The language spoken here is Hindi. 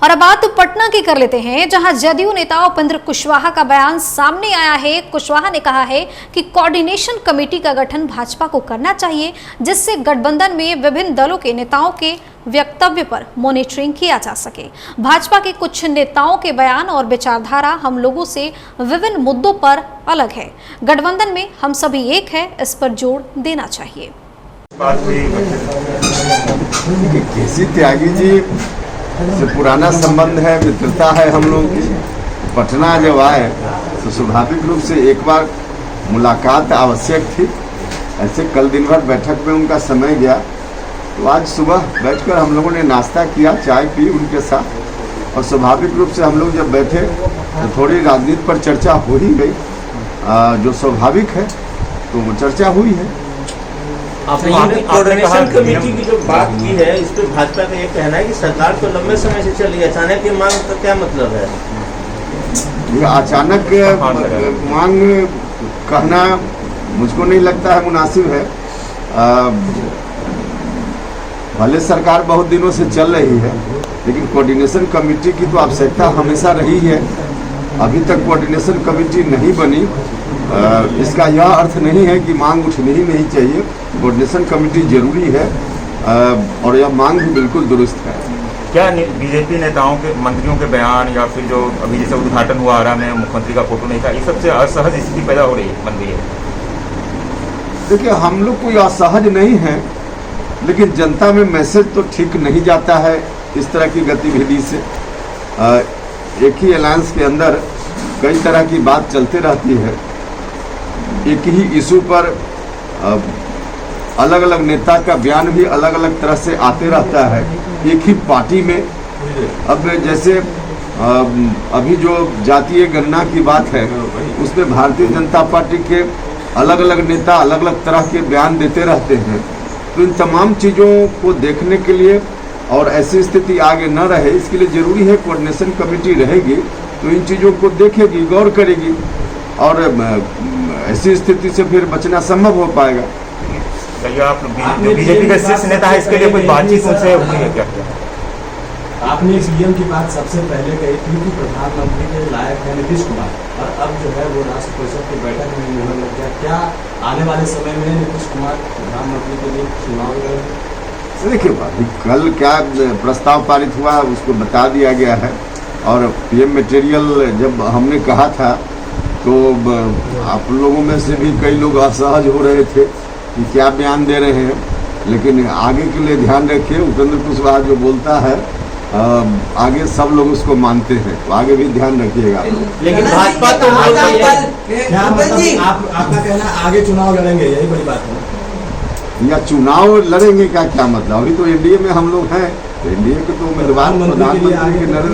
और अब बात पटना की कर लेते हैं, जहां जदयू नेता उपेंद्र कुशवाहा का बयान सामने आया है। कुशवाहा ने कहा है कि कोऑर्डिनेशन कमेटी का गठन भाजपा को करना चाहिए, जिससे गठबंधन में विभिन्न दलों के नेताओं के वक्तव्य पर मॉनिटरिंग किया जा सके। भाजपा के कुछ नेताओं के बयान और विचारधारा हम लोगों से विभिन्न मुद्दों पर अलग है। गठबंधन में हम सभी एक है, इस पर जोर देना चाहिए। केसी त्यागी जी से पुराना संबंध है, मित्रता है हम लोगों की। पटना जब आए तो स्वाभाविक रूप से एक बार मुलाकात आवश्यक थी। ऐसे कल दिन भर बैठक में उनका समय गया, तो आज सुबह बैठकर हम लोगों ने नाश्ता किया, चाय पी उनके साथ। और स्वाभाविक रूप से हम लोग जब बैठे तो थोड़ी राजनीति पर चर्चा हो ही गई, जो स्वाभाविक है, तो वो चर्चा हुई है। आपने कोऑर्डिनेशन कमेटी की जो बात की है, इस पर भाजपा का ये कहना है कि सरकार तो लंबे समय से चली, अचानक ये मांग का क्या मतलब है? अचानक मांग कहना मुझको नहीं लगता है मुनासिब है। भले सरकार बहुत दिनों से चल रही है, लेकिन कोऑर्डिनेशन कमेटी की तो आवश्यकता हमेशा रही है। अभी तक कोऑर्डिनेशन कमेटी नहीं बनी, इसका यह अर्थ नहीं है कि मांग उठनी ही नहीं चाहिए। कोऑर्डिनेशन कमेटी जरूरी है और यह मांग भी बिल्कुल दुरुस्त है। क्या बीजेपी नेताओं के, मंत्रियों के बयान या फिर जो अभी जैसे उद्घाटन हुआ आरा में मुख्यमंत्री का फोटो नहीं था, इस सबसे असहज स्थिति पैदा हो रही है, बन रही है? देखिए, हम लोग कोई असहज नहीं है, लेकिन जनता में मैसेज तो ठीक नहीं जाता है इस तरह की गतिविधि से। एक ही अलायंस के अंदर कई तरह की बात चलते रहती है। एक ही इशू पर अलग अलग नेता का बयान भी अलग अलग तरह से आते रहता है एक ही पार्टी में। अब जैसे अभी जो जातीय गणना की बात है, उसमें भारतीय जनता पार्टी के अलग अलग नेता अलग अलग तरह के बयान देते रहते हैं। तो इन तमाम चीज़ों को देखने के लिए और ऐसी स्थिति आगे न रहे, इसके लिए जरूरी है कोऑर्डिनेशन कमेटी रहेगी तो इन चीज़ों को देखेगी, गौर करेगी और ऐसी स्थिति से फिर बचना संभव हो पाएगा। आप बीजेपी का शीर्ष नेता है, इसके लिए कोई बातचीत उनसे हुई है क्या? आपने सीएम की बात सबसे पहले कही थी कि प्रधानमंत्री के लायक है नीतीश कुमार, और अब जो है वो राष्ट्र परिषद की बैठक में होने लग गया। क्या आने वाले समय में नीतीश कुमार प्रधानमंत्री के लिए चुनाव लड़ेंगे? देखिए, अभी कल क्या प्रस्ताव पारित हुआ है उसको बता दिया गया है। और पीएम मटेरियल जब हमने कहा था तो आप लोगों में से भी कई लोग असहज हो रहे थे कि क्या बयान दे रहे हैं, लेकिन आगे के लिए ध्यान रखिए। उपेंद्र कुशवाहा जो बोलता है आगे सब लोग उसको मानते हैं, तो आगे भी ध्यान रखिएगा। लेकिन भाजपा तो आपका कहना आगे चुनाव लड़ेंगे, यही बड़ी बात है? या चुनाव लड़ेंगे का क्या मतलब? अभी तो एनडीए में हम लोग हैं, तो एनडीए के तो उम्मीदवार प्रधानमंत्री के नरेंद्र